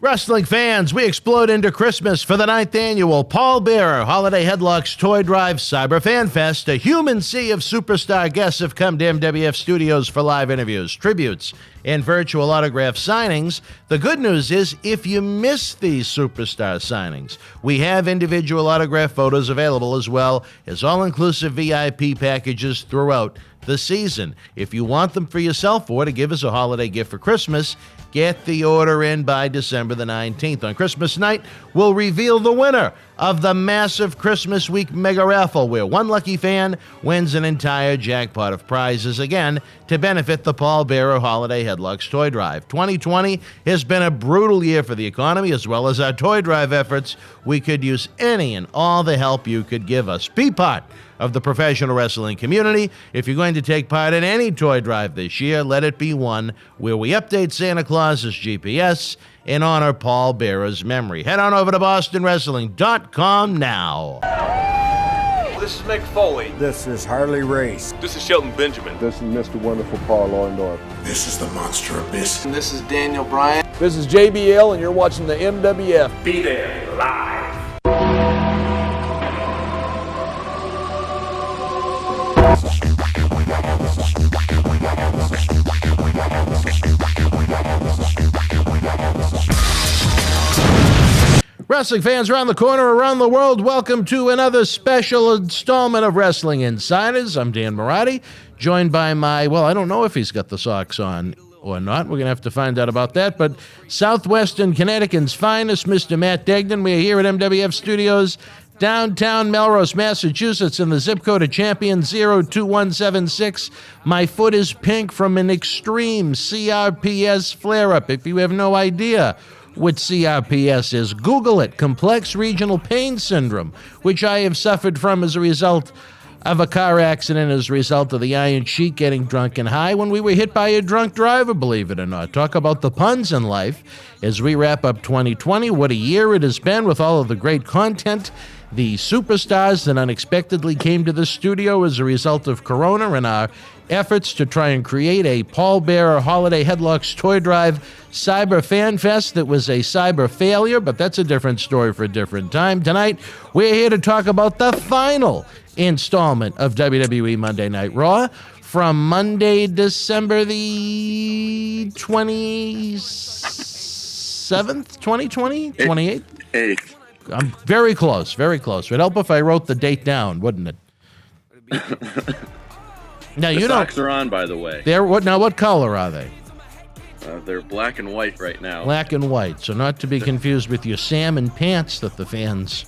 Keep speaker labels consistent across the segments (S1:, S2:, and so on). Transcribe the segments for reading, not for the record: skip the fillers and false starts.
S1: Wrestling fans, we explode into Christmas for the 9th annual Paul Bearer Holiday Headlocks Toy Drive Cyber Fan Fest. A human sea of superstar guests have come to MWF Studios for live interviews, tributes, and virtual autograph signings. The good news is, if you miss these superstar signings, we have individual autograph photos available as well as all-inclusive VIP packages throughout the season. If you want them for yourself or to give us a holiday gift for Christmas, get the order in by December the 19th. On Christmas night, we'll reveal the winner of the massive Christmas Week Mega Raffle, where one lucky fan wins an entire jackpot of prizes, again, to benefit the Paul Bearer Holiday Headlocks Toy Drive. 2020 has been a brutal year for the economy, as well as our toy drive efforts. We could use any and all the help you could give us. Be part of the professional wrestling community. If you're going to take part in any toy drive this year, let it be one where we update Santa Claus's GPS and honor Paul Bearer's memory. Head on over to BostonWrestling.com now.
S2: This is Mick Foley.
S3: This is Harley Race.
S2: This is Shelton Benjamin.
S4: This is Mr. Wonderful Paul Orndorff.
S5: This is the Monster Abyss.
S6: And this is Daniel Bryan.
S7: This is JBL, and you're watching the MWF.
S2: Be there live.
S1: Wrestling fans around the corner, around the world, welcome to another special installment of Wrestling Insiders. I'm Dan Mirade, joined by my, well, I don't know if he's got the socks on or not. We're going to have to find out about that. But Southwestern Connecticut's finest, Mr. Matt Degnan. We are here at MWF Studios, downtown Melrose, Massachusetts, in the zip code of Champion 02176. My foot is pink from an extreme CRPS flare-up. If you have no idea what CRPS is, Google it. Complex Regional Pain Syndrome, which I have suffered from as a result of a car accident, as a result of the Iron Sheik getting drunk and high when we were hit by a drunk driver, believe it or not. Talk about the puns in life as we wrap up 2020. What a year it has been with all of the great content, the superstars that unexpectedly came to the studio as a result of Corona, and our efforts to try and create a Paul Bearer Holiday Headlocks Toy Drive Cyber Fan Fest that was a cyber failure, but that's a different story for a different time. Tonight, we're here to talk about the final installment of WWE Monday Night Raw from Monday, December the 27th, 2020? 28th?
S4: 8th.
S1: I'm very close, very close. It would help if I wrote the date down, wouldn't it? Now,
S4: The
S1: you
S4: socks
S1: don't.
S4: are on, by the way.
S1: They're what? Now, what color are they?
S4: They're black and white right now.
S1: Black and white. So not to be confused with your salmon pants that the fans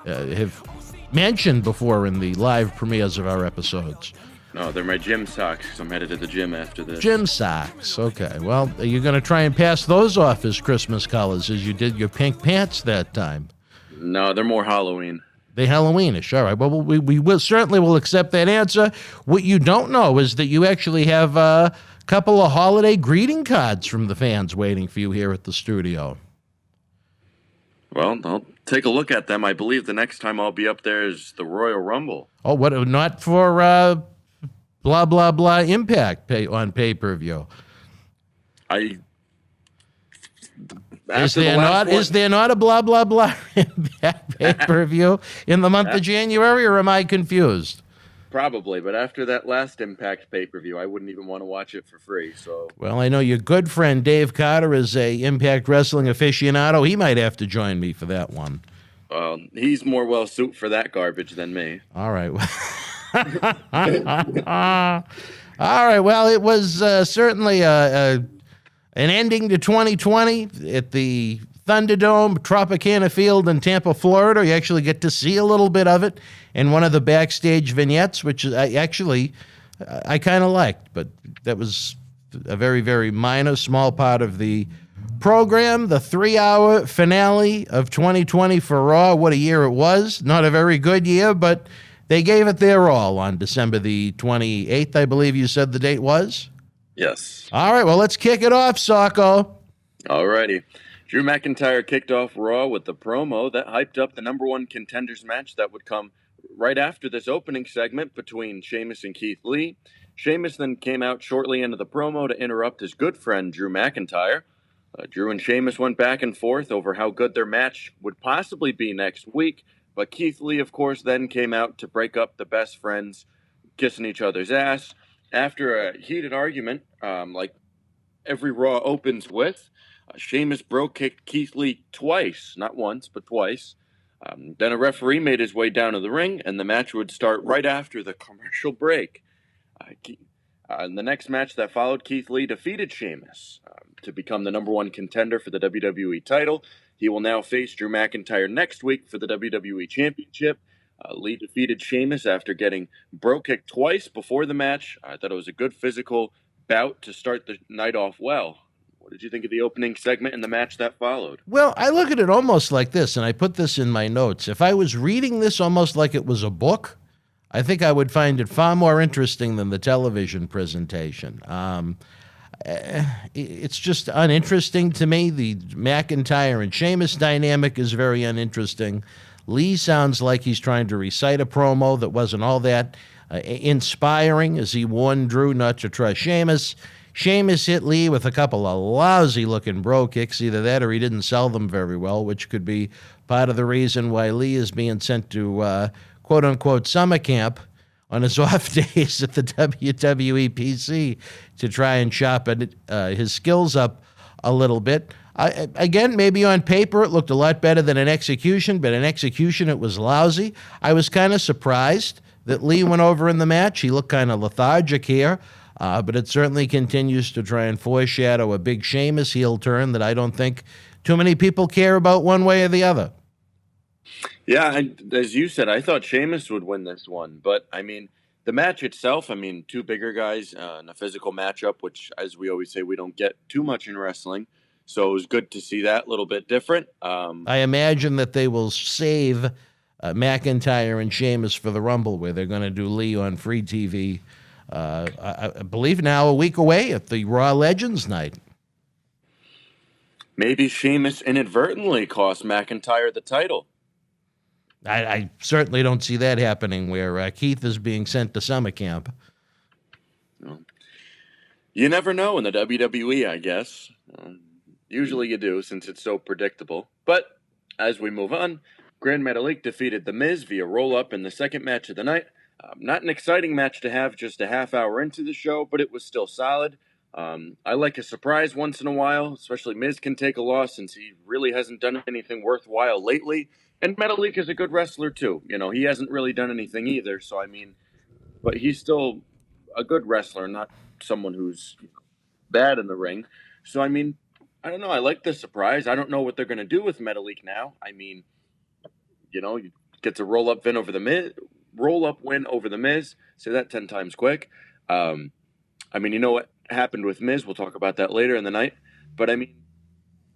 S1: have mentioned before in the live premieres of our episodes.
S4: No, they're my gym socks, because I'm headed to the gym after this.
S1: Gym socks. Okay. Well, are you going to try and pass those off as Christmas colors as you did your pink pants that time?
S4: No, they're more Halloween.
S1: They Halloweenish. All right. Well, we will certainly will accept that answer. What you don't know is that you actually have a couple of holiday greeting cards from the fans waiting for you here at the studio.
S4: Well, I'll take a look at them. I believe the next time I'll be up there is the Royal Rumble.
S1: Oh, what? Not for blah blah blah Impact on pay-per-view. Is there not a blah blah blah Impact pay-per-view in the month of January, or am I confused?
S4: Probably, but after that last Impact pay-per-view, I wouldn't even want to watch it for free. So,
S1: well, I know your good friend Dave Carter is a Impact Wrestling aficionado. He might have to join me for that one.
S4: He's more well-suited for that garbage than me.
S1: All right. All right. Well, it was certainly an ending to 2020 at the Thunderdome, Tropicana Field in Tampa, Florida. You actually get to see a little bit of it in one of the backstage vignettes, which I kind of liked, but that was a very, very minor, small part of the program. The 3-hour finale of 2020 for Raw. What a year it was. Not a very good year, but they gave it their all on December the 28th, I believe you said the date was?
S4: Yes.
S1: All right, well, let's kick it off, Socko.
S4: All righty. Drew McIntyre kicked off Raw with the promo that hyped up the number one contenders match that would come right after this opening segment between Sheamus and Keith Lee. Sheamus then came out shortly into the promo to interrupt his good friend Drew McIntyre. Drew and Sheamus went back and forth over how good their match would possibly be next week, but Keith Lee, of course, then came out to break up the best friends kissing each other's ass. After a heated argument, like every Raw opens with, Sheamus kicked Keith Lee twice, not once, but twice. Then a referee made his way down to the ring, and the match would start right after the commercial break. In the next match that followed, Keith Lee defeated Sheamus to become the number one contender for the WWE title. He will now face Drew McIntyre next week for the WWE Championship. Lee defeated Sheamus after getting Brooke kicked twice before the match. I thought it was a good physical bout to start the night off well. What did you think of the opening segment and the match that followed?
S1: Well, I look at it almost like this, and I put this in my notes. If I was reading this almost like it was a book, I think I would find it far more interesting than the television presentation. It's just uninteresting to me. The McIntyre and Sheamus dynamic is very uninteresting. Lee sounds like he's trying to recite a promo that wasn't all that inspiring as he warned Drew not to trust Sheamus. Sheamus hit Lee with a couple of lousy-looking bro kicks. Either that or he didn't sell them very well, which could be part of the reason why Lee is being sent to quote-unquote summer camp on his off days at the WWE PC to try and sharpen his skills up a little bit. Again, maybe on paper it looked a lot better than in execution, but in execution it was lousy. I was kind of surprised that Lee went over in the match. He looked kind of lethargic here. But it certainly continues to try and foreshadow a big Sheamus heel turn that I don't think too many people care about one way or the other.
S4: Yeah, as you said, I thought Sheamus would win this one. But, I mean, the match itself, I mean, two bigger guys in a physical matchup, which, as we always say, we don't get too much in wrestling. So it was good to see that a little bit different.
S1: I imagine that they will save McIntyre and Sheamus for the Rumble, where they're going to do Lee on free TV. I believe now a week away at the Raw Legends night.
S4: Maybe Sheamus inadvertently cost McIntyre the title.
S1: I certainly don't see that happening where Keith is being sent to summer camp.
S4: You never know in the WWE, I guess. Usually you do, since it's so predictable. But as we move on, Gran Metalik defeated The Miz via roll-up in the second match of the night. Not an exciting match to have just a half hour into the show, but it was still solid. I like a surprise once in a while, especially Miz can take a loss since he really hasn't done anything worthwhile lately. And Metalik is a good wrestler too. You know, he hasn't really done anything either, so I mean, but he's still a good wrestler, not someone who's bad in the ring. So I mean, I don't know, I like the surprise. I don't know what they're going to do with Metalik now. I mean, you know, he gets a roll-up win over the Miz. Say that 10 times quick. I mean, you know what happened with Miz? We'll talk about that later in the night. But, I mean,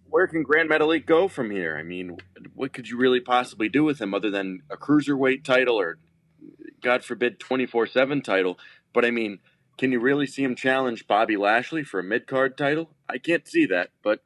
S4: where can Gran Metalik go from here? I mean, what could you really possibly do with him other than a cruiserweight title or, God forbid, 24/7 title? But, I mean, can you really see him challenge Bobby Lashley for a mid-card title? I can't see that, but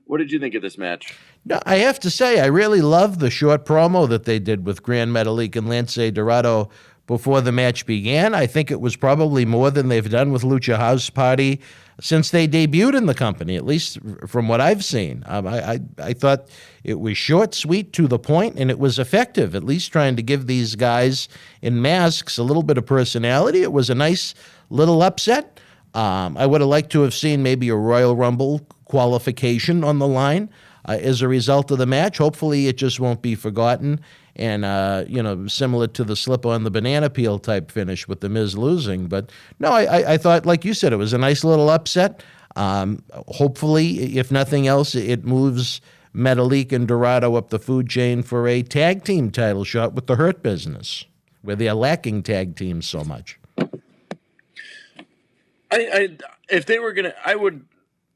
S4: what did you think of this match?
S1: No, I have to say, I really loved the short promo that they did with Gran Metalik and Lince Dorado before the match began. I think it was probably more than they've done with Lucha House Party since they debuted in the company, at least from what I've seen. I thought it was short, sweet, to the point, and it was effective, at least trying to give these guys in masks a little bit of personality. It was a nice little upset. I would have liked to have seen maybe a Royal Rumble qualification on the line as a result of the match. Hopefully it just won't be forgotten and, similar to the slip on the banana peel type finish with The Miz losing. But no, I thought, like you said, it was a nice little upset. Hopefully, if nothing else, it moves Metalik and Dorado up the food chain for a tag team title shot with the Hurt Business, where they're lacking tag teams so much.
S4: If they were going to, I would,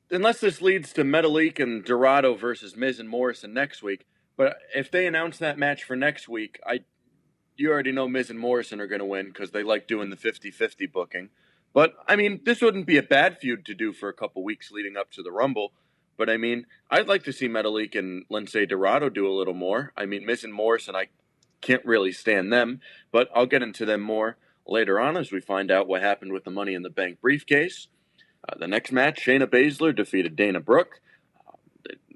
S4: unless this leads to Metalik and Dorado versus Miz and Morrison next week, but if they announce that match for next week, you already know Miz and Morrison are going to win because they like doing the 50-50 booking. But, I mean, this wouldn't be a bad feud to do for a couple weeks leading up to the Rumble. But, I mean, I'd like to see Metalik and Lince Dorado do a little more. I mean, Miz and Morrison, I can't really stand them, but I'll get into them more later on as we find out what happened with the Money in the Bank briefcase. The next match, Shayna Baszler defeated Dana Brooke.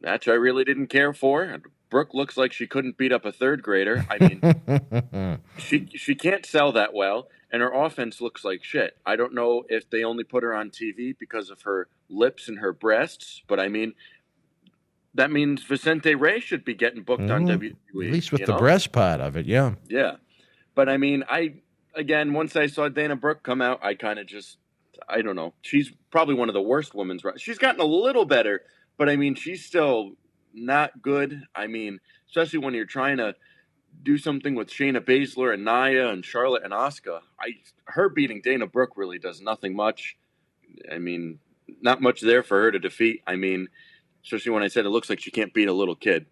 S4: match I really didn't care for. Brooke looks like she couldn't beat up a third grader. I mean, she can't sell that well, and her offense looks like shit. I don't know if they only put her on TV because of her lips and her breasts, but I mean, that means Vicente Rey should be getting booked on WWE.
S1: At least with the breast part of it, yeah.
S4: Yeah. But I mean, once I saw Dana Brooke come out, I kind of just, I don't know. She's probably one of the worst women's. She's gotten a little better, but I mean, she's still not good. I mean, especially when you're trying to do something with Shayna Baszler and Nia and Charlotte and Asuka. Her beating Dana Brooke really does nothing much. I mean, not much there for her to defeat. I mean, especially when I said it looks like she can't beat a little kid.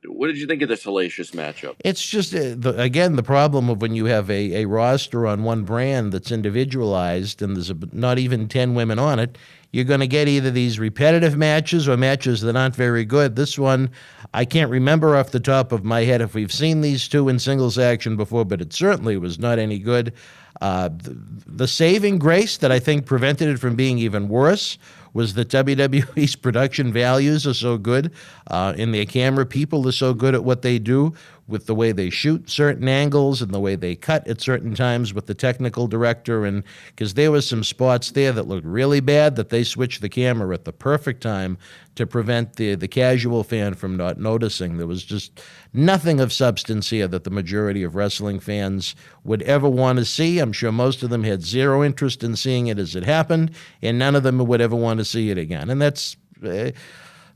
S4: What did you think of this hellacious matchup?
S1: It's just, again, the problem of when you have a roster on one brand that's individualized and there's not even 10 women on it, you're going to get either these repetitive matches or matches that aren't very good. This one, I can't remember off the top of my head if we've seen these two in singles action before, but it certainly was not any good. The saving grace that I think prevented it from being even worse was that WWE's production values are so good, and their camera people are so good at what they do with the way they shoot certain angles and the way they cut at certain times with the technical director. And because there was some spots there that looked really bad that they switched the camera at the perfect time to prevent the casual fan from not noticing. There was just nothing of substance here that the majority of wrestling fans would ever want to see. I'm sure most of them had zero interest in seeing it as it happened, and none of them would ever want to see it again. And that's,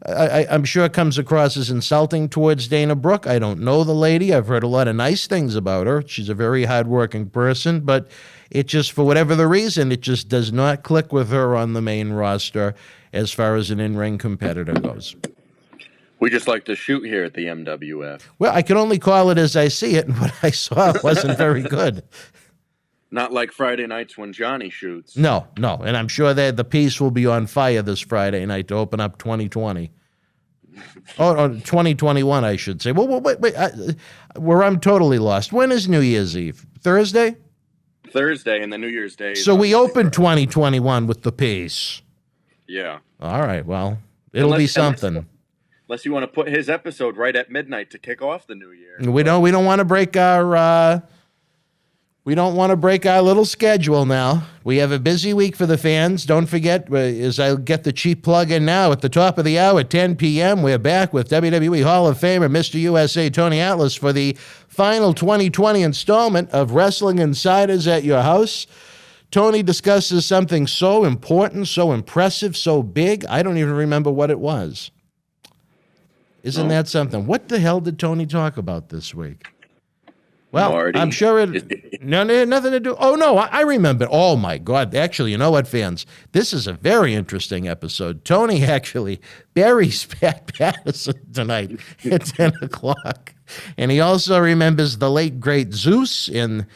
S1: I'm sure it comes across as insulting towards Dana Brooke. I don't know the lady. I've heard a lot of nice things about her. She's a very hardworking person, but it just, for whatever the reason, it just does not click with her on the main roster as far as an in-ring competitor goes.
S4: We just like to shoot here at the MWF.
S1: Well, I can only call it as I see it, and what I saw wasn't very good.
S4: Not like Friday nights when Johnny shoots.
S1: No, and I'm sure that the piece will be on fire this Friday night to open up 2020. Or 2021, I should say. Well, wait, where I'm totally lost. When is New Year's Eve? Thursday?
S4: Thursday, and then New Year's Day.
S1: So we opened 2021 with the piece.
S4: Yeah.
S1: All right, well, it'll be something.
S4: Unless you want to put his episode right at midnight to kick off the new year.
S1: We don't want to break our little schedule now. We have a busy week for the fans. Don't forget, as I get the cheap plug in now, at the top of the hour at 10 p.m., we're back with WWE Hall of Famer Mr. USA Tony Atlas for the final 2020 installment of Wrestling Insiders at Your House. Tony discusses something so important, so impressive, so big, I don't even remember what it was. Isn't that something? What the hell did Tony talk about this week? Well,
S4: Marty.
S1: I'm sure it had nothing to do. Oh, no, I remember. Oh, my God. Actually, you know what, fans? This is a very interesting episode. Tony actually buries Pat Patterson tonight at 10 o'clock. And he also remembers the late, great Zeus, and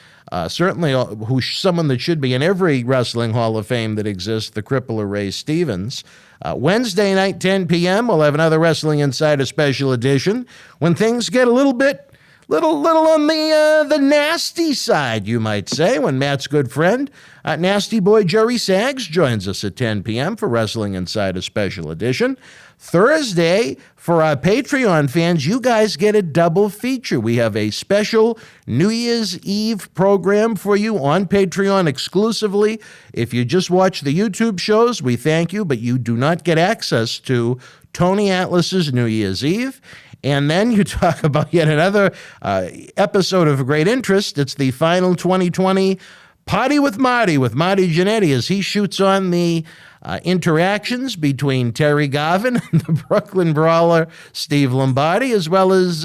S1: certainly someone that should be in every Wrestling Hall of Fame that exists, the crippler Ray Stevens. Wednesday night, 10 p.m., we'll have another Wrestling Insider special edition when things get a little on the nasty side, you might say, when Matt's good friend, Nasty Boy Jerry Sags, joins us at 10 p.m. for Wrestling Insider Special Edition. Thursday, for our Patreon fans, you guys get a double feature. We have a special New Year's Eve program for you on Patreon exclusively. If you just watch the YouTube shows, we thank you, but you do not get access to Tony Atlas's New Year's Eve. And then you talk about yet another episode of great interest. It's the final 2020 Party with Marty Jannetty, as he shoots on the interactions between Terry Garvin and the Brooklyn Brawler Steve Lombardi, as well as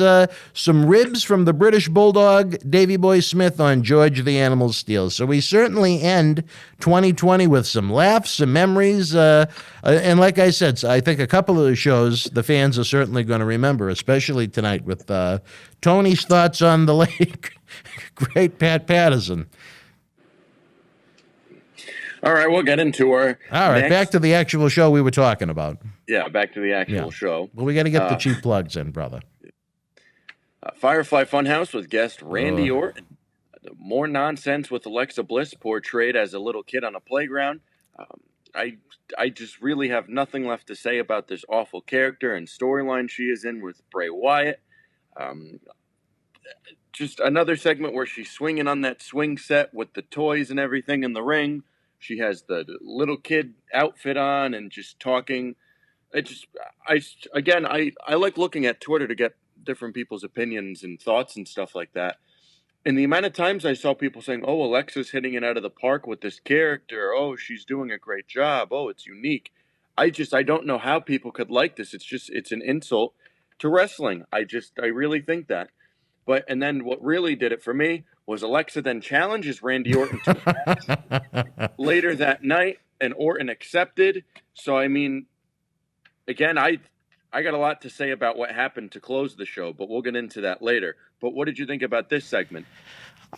S1: some ribs from the British Bulldog Davey Boy Smith on George the Animal Steel. So we certainly end 2020 with some laughs, some memories, and like I said, I think a couple of the shows the fans are certainly going to remember, especially tonight with Tony's thoughts on the late great Pat Patterson.
S4: All right, we'll get into our
S1: back to the actual show we were talking about.
S4: Yeah, back to the actual show.
S1: Well, we got to get the cheap plugs in, brother.
S4: Firefly Fun House with guest Randy Orton. More nonsense with Alexa Bliss portrayed as a little kid on a playground. I just really have nothing left to say about this awful character and storyline she is in with Bray Wyatt. Just another segment where she's swinging on that swing set with the toys and everything in the ring. She has the little kid outfit on and just talking. I like looking at Twitter to get different people's opinions and thoughts and stuff like that. And the amount of times I saw people saying, "Oh, Alexa's hitting it out of the park with this character. Oh, she's doing a great job. Oh, it's unique." I don't know how people could like this. It's an insult to wrestling. I really think that. And then what really did it for me was Alexa then challenges Randy Orton to a match later that night, and Orton accepted. So, I mean, again, I got a lot to say about what happened to close the show, but we'll get into that later. But what did you think about this segment?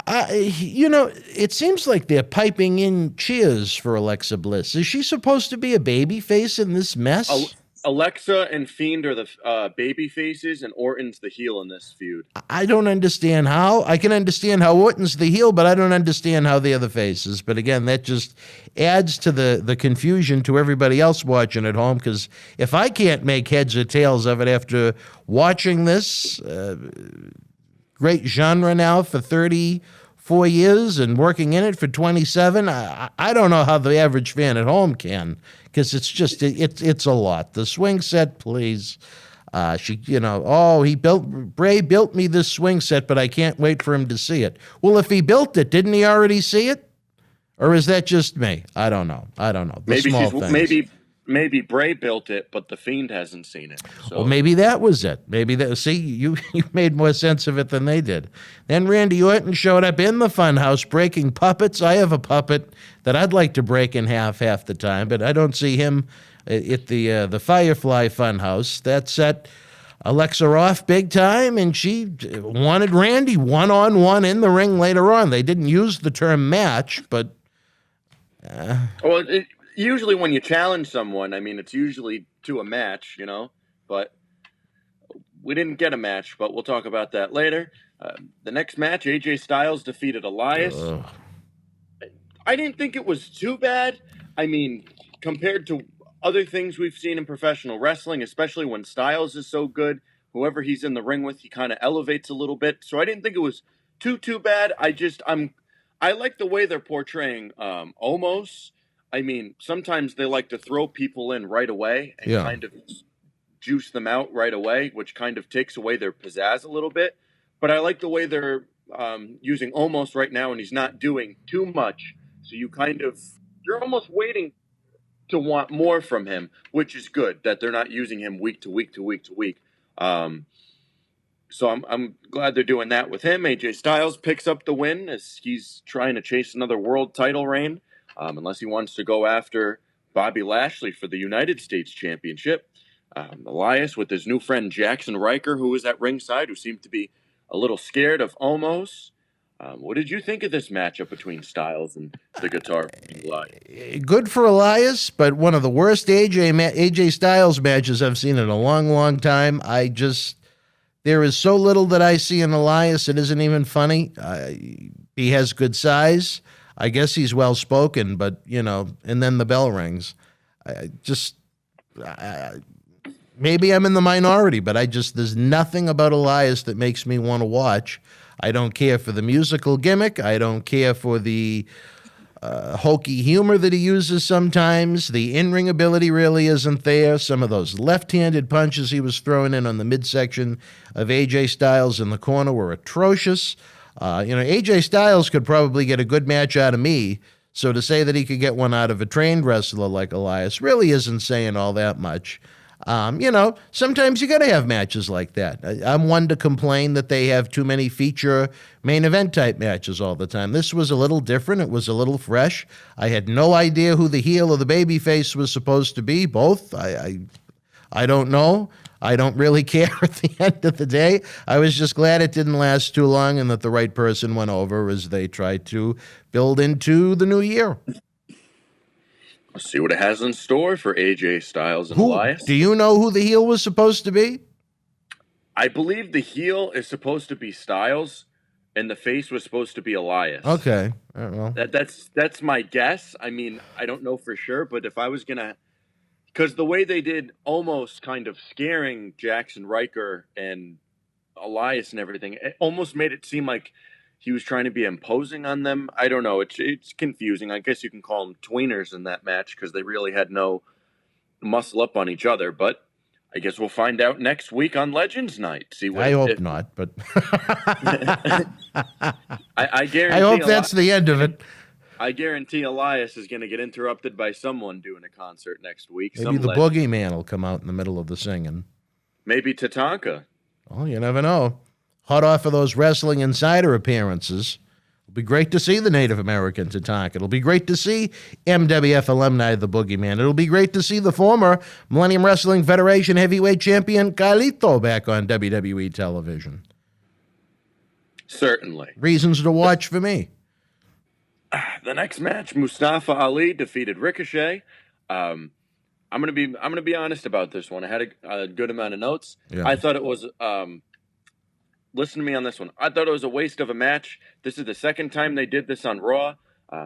S1: It seems like they're piping in cheers for Alexa Bliss. Is she supposed to be a baby face in this mess?
S4: Alexa and Fiend are the baby faces, and Orton's the heel in this feud.
S1: I don't understand how. I can understand how Orton's the heel, but I don't understand how they're the faces. But again, that just adds to the confusion to everybody else watching at home, because if I can't make heads or tails of it after watching this great genre now for 34 years and working in it for 27, I don't know how the average fan at home can, because it's a lot. The swing set, please. Bray built me this swing set, but I can't wait for him to see it. Well, if he built it, didn't he already see it? Or is that just me? I don't know.
S4: Maybe Bray built it, but the Fiend hasn't seen it. So.
S1: Well, maybe that was it. See, you made more sense of it than they did. Then Randy Orton showed up in the funhouse breaking puppets. I have a puppet that I'd like to break in half the time, but I don't see him at the Firefly Fun House. That set Alexa off big time, and she wanted Randy one-on-one in the ring later on. They didn't use the term match, but...
S4: Usually when you challenge someone, I mean, it's usually to a match, but we didn't get a match, but we'll talk about that later. The next match, AJ Styles defeated Elias. I didn't think it was too bad. I mean, compared to other things we've seen in professional wrestling, especially when Styles is so good, whoever he's in the ring with, he kind of elevates a little bit. So I didn't think it was too bad. I like the way they're portraying Omos. I mean, sometimes they like to throw people in right away and kind of juice them out right away, which kind of takes away their pizzazz a little bit. But I like the way they're using Omos right now, and he's not doing too much. So you're almost waiting to want more from him, which is good that they're not using him week to week to week to week. So I'm glad they're doing that with him. AJ Styles picks up the win as he's trying to chase another world title reign. Unless he wants to go after Bobby Lashley for the United States Championship. Elias with his new friend Jackson Riker, who was at ringside, who seemed to be a little scared of Omos. What did you think of this matchup between Styles and the Guitar Elias?
S1: Good for Elias, but one of the worst AJ Styles matches I've seen in a long, long time. There is so little that I see in Elias, it isn't even funny. He has good size. I guess he's well-spoken, but, and then the bell rings. Maybe I'm in the minority, but there's nothing about Elias that makes me want to watch. I don't care for the musical gimmick. I don't care for the hokey humor that he uses sometimes. The in-ring ability really isn't there. Some of those left-handed punches he was throwing in on the midsection of AJ Styles in the corner were atrocious. AJ Styles could probably get a good match out of me, so to say that he could get one out of a trained wrestler like Elias really isn't saying all that much. Sometimes you got to have matches like that. I'm one to complain that they have too many feature main event type matches all the time. This was a little different. It was a little fresh. I had no idea who the heel or the babyface was supposed to be. Both. I don't know. I don't really care at the end of the day. I was just glad it didn't last too long and that the right person went over as they tried to build into the new year.
S4: Let's see what it has in store for AJ Styles and Elias.
S1: Do you know who the heel was supposed to be?
S4: I believe the heel is supposed to be Styles. and the face was supposed to be Elias.
S1: Okay. Well,
S4: That's my guess. I mean, I don't know for sure, but if I was gonna, because the way they did almost kind of scaring Jackson Riker and Elias and everything, it almost made it seem like he was trying to be imposing on them. I don't know. It's confusing. I guess you can call them tweeners in that match because they really had no muscle up on each other. But I guess we'll find out next week on Legends Night. See what
S1: I hope not, but
S4: I guarantee.
S1: I hope that's the end of it.
S4: I guarantee Elias is going to get interrupted by someone doing a concert next week.
S1: Maybe the boogeyman will come out in the middle of the singing.
S4: Maybe Tatanka.
S1: Oh, you never know. Hot off of those Wrestling Insider appearances. It'll be great to see the Native American Tatanka. It'll be great to see MWF alumni, the Boogeyman. It'll be great to see the former Millennium Wrestling Federation heavyweight champion Carlito back on WWE television.
S4: Certainly.
S1: Reasons to watch for me.
S4: The next match, Mustafa Ali defeated Ricochet. I'm gonna be honest about this one. I had a good amount of notes.
S1: Yeah.
S4: I thought it was listen to me on this one. I thought it was a waste of a match. This is the second time they did this on Raw.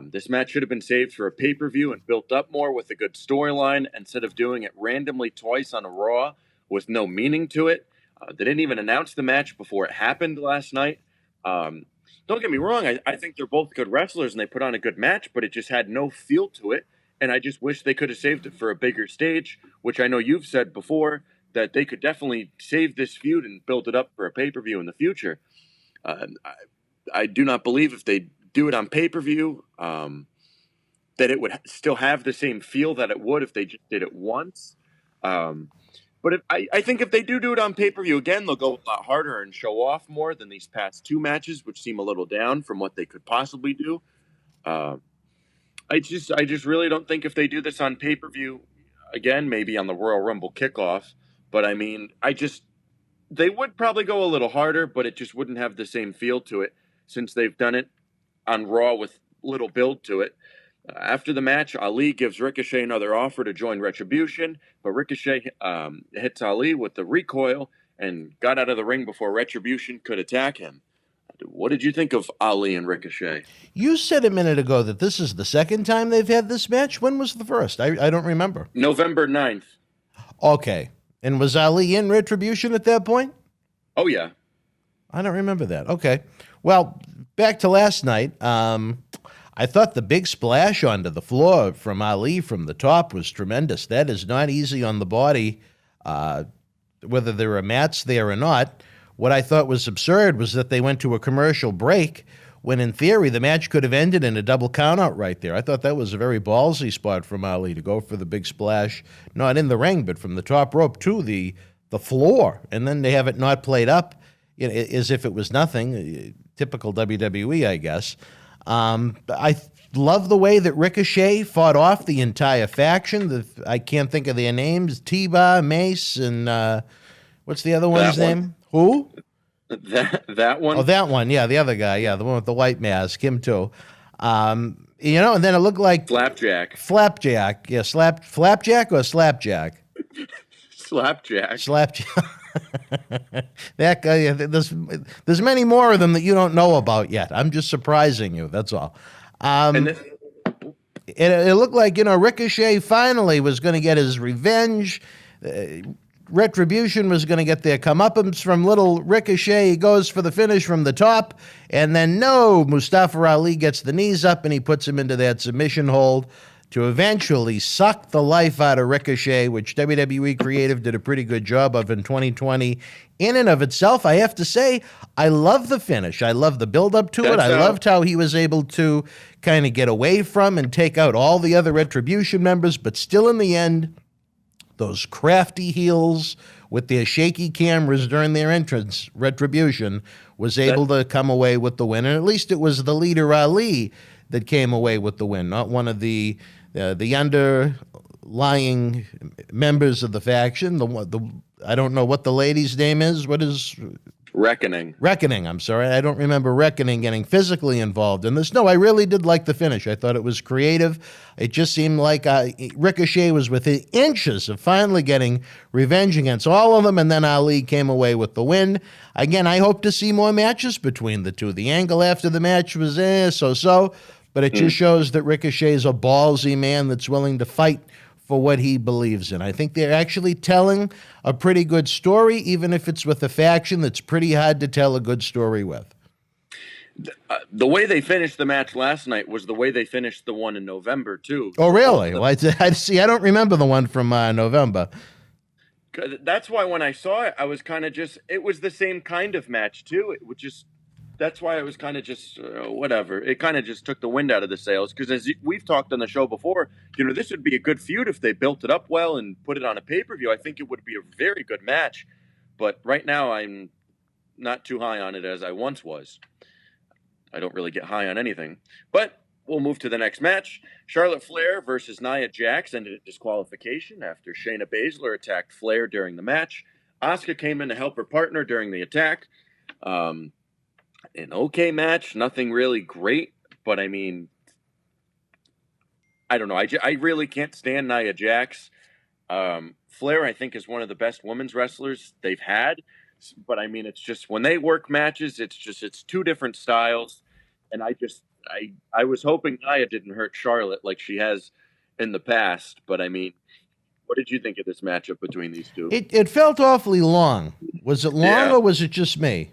S4: This match should have been saved for a pay-per-view and built up more with a good storyline instead of doing it randomly twice on a Raw with no meaning to it. They didn't even announce the match before it happened last night. Don't get me wrong. I think they're both good wrestlers and they put on a good match, but it just had no feel to it. And I just wish they could have saved it for a bigger stage, which I know you've said before, that they could definitely save this feud and build it up for a pay-per-view in the future. I do not believe if they do it on pay-per-view that it would still have the same feel that it would if they just did it once. But I think if they do it on pay-per-view, again, they'll go a lot harder and show off more than these past two matches, which seem a little down from what they could possibly do. I just really don't think if they do this on pay-per-view, again, maybe on the Royal Rumble kickoff, but I mean, they would probably go a little harder, but it just wouldn't have the same feel to it since they've done it on Raw with little build to it. After the match, Ali gives Ricochet another offer to join Retribution, but Ricochet hits Ali with the recoil and got out of the ring before Retribution could attack him. What did you think of Ali and Ricochet?
S1: You said a minute ago that this is the second time they've had this match. When was the first? I don't remember.
S4: November 9th.
S1: Okay. And was Ali in Retribution at that point?
S4: Oh, yeah.
S1: I don't remember that. Okay. Well, back to last night. I thought the big splash onto the floor from Ali from the top was tremendous. That is not easy on the body, whether there are mats there or not. What I thought was absurd was that they went to a commercial break when, in theory, the match could have ended in a double countout right there. I thought that was a very ballsy spot from Ali to go for the big splash, not in the ring, but from the top rope to the floor. And then they have it not played up, you know, as if it was nothing. Typical WWE, I guess. I love the way that Ricochet fought off the entire faction. I can't think of their names. T-Bar, Mace, and what's the other one's name? Who?
S4: That one?
S1: Oh, that one. Yeah, the other guy. Yeah, the one with the white mask. Him too. You know, and then it looked like... Flapjack. Yeah, Flapjack or Slapjack?
S4: Slapjack.
S1: That guy, yeah, there's many more of them that you don't know about yet. I'm just surprising you, that's all. It looked like, you know, Ricochet finally was going to get his revenge. Retribution was going to get their comeuppance from little Ricochet. He goes for the finish from the top, and then Mustafa Ali gets the knees up and he puts him into that submission hold to eventually suck the life out of Ricochet, which WWE Creative did a pretty good job of in 2020. In and of itself, I have to say, I love the finish. I love the build-up to it. I loved how he was able to kind of get away from and take out all the other Retribution members, but still in the end, those crafty heels with their shaky cameras during their entrance, Retribution, was able to come away with the win. And at least it was the leader, Ali, that came away with the win, not one of the underlying members of the faction. I don't know what the lady's name is. What is Reckoning, I'm sorry. I don't remember Reckoning getting physically involved in this. No, I really did like the finish. I thought it was creative. It just seemed like Ricochet was within inches of finally getting revenge against all of them, and then Ali came away with the win. Again, I hope to see more matches between the two. The angle after the match was so-so, but it just shows that Ricochet is a ballsy man that's willing to fight for what he believes in. I think they're actually telling a pretty good story, even if it's with a faction that's pretty hard to tell a good story with.
S4: The way they finished the match last night was the way they finished the one in November, too.
S1: Oh, really? Well, I don't remember the one from November.
S4: That's why when I saw it, I was kind of just, it was the same kind of match, too. It would just, that's why it was kind of just whatever. It kind of just took the wind out of the sails, because as we've talked on the show before, this would be a good feud if they built it up well and put it on a pay-per-view. I think it would be a very good match, but right now I'm not too high on it as I once was. I don't really get high on anything, but we'll move to the next match. Charlotte Flair versus Nia Jax ended in disqualification after Shayna Baszler attacked Flair during the match. Asuka came in to help her partner during the attack. An okay match, nothing really great, but I mean, I don't know. I really can't stand Nia Jax. Flair, I think, is one of the best women's wrestlers they've had, but I mean, it's just when they work matches, it's two different styles, and I was hoping Nia didn't hurt Charlotte like she has in the past, but I mean, what did you think of this matchup between these two?
S1: It felt awfully long. Was it long or was it just me?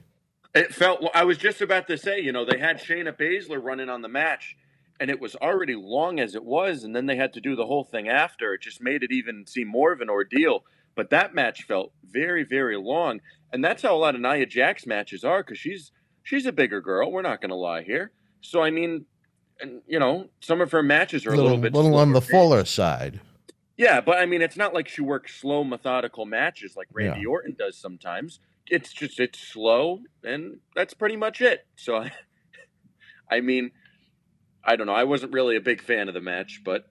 S4: It felt, I was just about to say, they had Shayna Baszler running on the match, and it was already long as it was, and then they had to do the whole thing after. It just made it even seem more of an ordeal. But that match felt very, very long, and that's how a lot of Nia Jax matches are, because she's a bigger girl. We're not going to lie here. So, I mean, and, some of her matches are a little bit
S1: on the fuller side.
S4: Yeah, but I mean, it's not like she works slow, methodical matches like Randy Orton does sometimes. It's slow, and that's pretty much it. So, I mean, I don't know. I wasn't really a big fan of the match, but...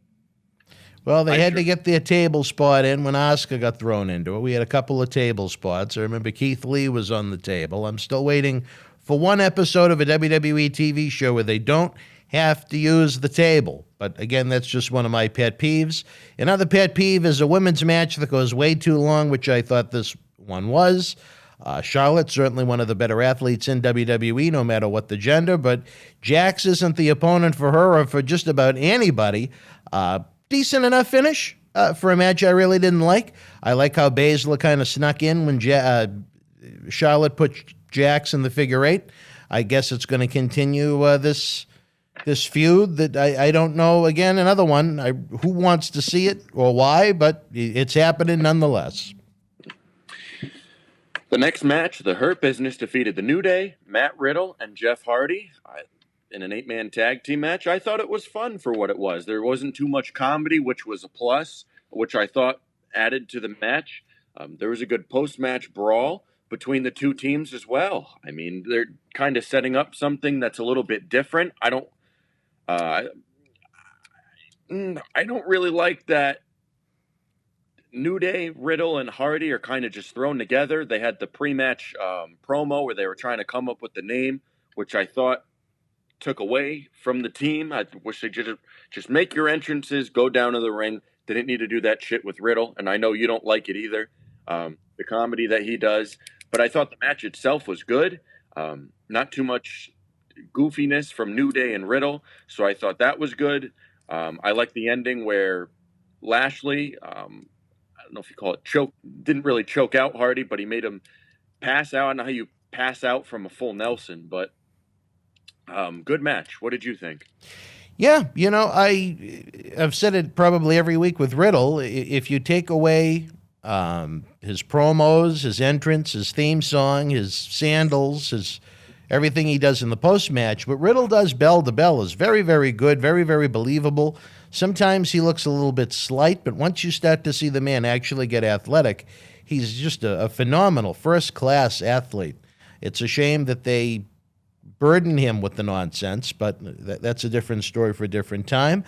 S1: Well, they had to get their table spot in when Asuka got thrown into it. We had a couple of table spots. I remember Keith Lee was on the table. I'm still waiting for one episode of a WWE TV show where they don't have to use the table. But again, that's just one of my pet peeves. Another pet peeve is a women's match that goes way too long, which I thought this one was. Charlotte, certainly one of the better athletes in WWE, no matter what the gender, but Jax isn't the opponent for her or for just about anybody. Decent enough finish for a match I really didn't like. I like how Baszler kind of snuck in when Charlotte put Jax in the figure eight. I guess it's going to continue this feud that I don't know. Again, another one. Who wants to see it or why, but it's happening nonetheless.
S4: The next match, the Hurt Business defeated the New Day, Matt Riddle, and Jeff Hardy in an 8-man tag team match. I thought it was fun for what it was. There wasn't too much comedy, which was a plus, which I thought added to the match. There was a good post-match brawl between the two teams as well. I mean, they're kind of setting up something that's a little bit different. I don't really like that New Day, Riddle, and Hardy are kind of just thrown together. They had the pre-match promo where they were trying to come up with the name, which I thought took away from the team. I wish they just make your entrances, go down to the ring. They didn't need to do that shit with Riddle, and I know you don't like it either, the comedy that he does. But I thought the match itself was good. Not too much goofiness from New Day and Riddle, so I thought that was good. I like the ending where Lashley... I don't know if you call it didn't really choke out Hardy, but he made him pass out. I don't know how you pass out from a full Nelson, but good match. What did you think?
S1: Yeah, I've said it probably every week with Riddle. If you take away his promos, his entrance, his theme song, his sandals, his everything he does in the post-match, what Riddle does bell to bell is very, very good, very, very believable. Sometimes he looks a little bit slight, but once you start to see the man actually get athletic, he's just a phenomenal first-class athlete. It's a shame that they burden him with the nonsense, but that's a different story for a different time.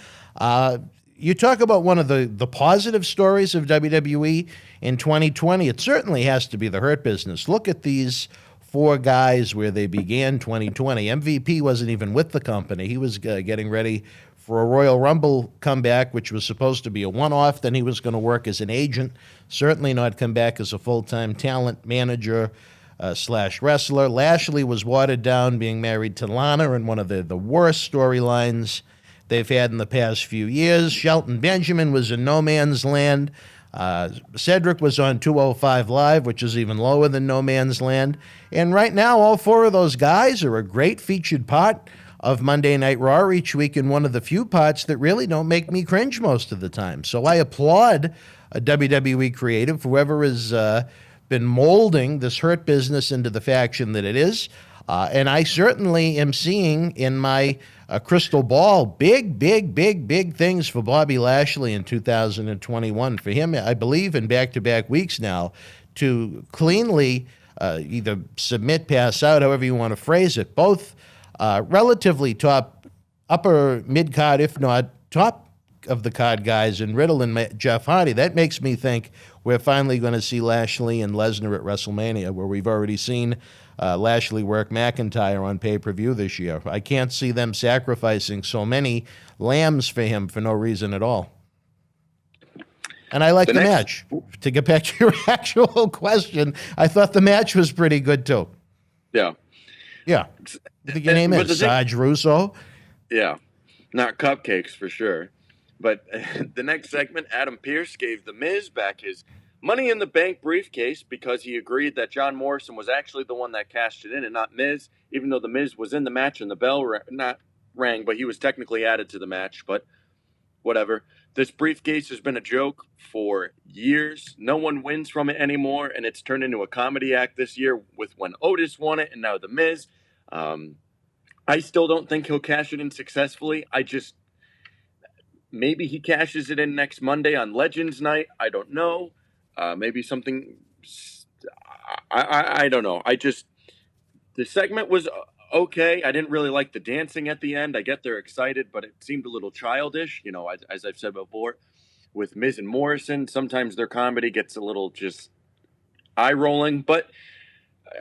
S1: You talk about one of the positive stories of WWE in 2020. It certainly has to be the Hurt Business. Look at these 4 guys where they began 2020. MVP wasn't even with the company. He was getting ready for a Royal Rumble comeback, which was supposed to be a one-off. Then he was going to work as an agent, certainly not come back as a full-time talent manager slash wrestler. Lashley was watered down, being married to Lana in one of the worst storylines they've had in the past few years. Shelton Benjamin was in no man's land. Cedric was on 205 Live, which is even lower than no man's land. And right now, all 4 of those guys are a great featured part of Monday Night Raw each week, and one of the few parts that really don't make me cringe most of the time. So I applaud a WWE creative, whoever has been molding this Hurt Business into the faction that it is. And I certainly am seeing in my crystal ball big things for Bobby Lashley in 2021. For him, I believe, in back-to-back weeks now, to cleanly either submit, pass out, however you want to phrase it, both relatively top, upper mid-card, if not top of the card guys in Riddle and Jeff Hardy. That makes me think we're finally going to see Lashley and Lesnar at WrestleMania, where we've already seen Lashley work McIntyre on pay-per-view this year. I can't see them sacrificing so many lambs for him for no reason at all. And I like the match. To get back to your actual question, I thought the match was pretty good too.
S4: Yeah.
S1: Yeah. I think your name is Sarge Russo.
S4: Yeah. Not cupcakes for sure. But the next segment, Adam Pearce gave The Miz back his Money in the Bank briefcase because he agreed that John Morrison was actually the one that cashed it in and not Miz, even though The Miz was in the match and the bell not rang, but he was technically added to the match. But whatever. This briefcase has been a joke for years. No one wins from it anymore, and it's turned into a comedy act this year with when Otis won it and now The Miz. I still don't think he'll cash it in successfully. Maybe he cashes it in next Monday on Legends Night. I don't know. Maybe something. I don't know. The segment was okay. I didn't really like the dancing at the end. I get they're excited, but it seemed a little childish. You know, as I've said before, with Miz and Morrison, sometimes their comedy gets a little just eye rolling. But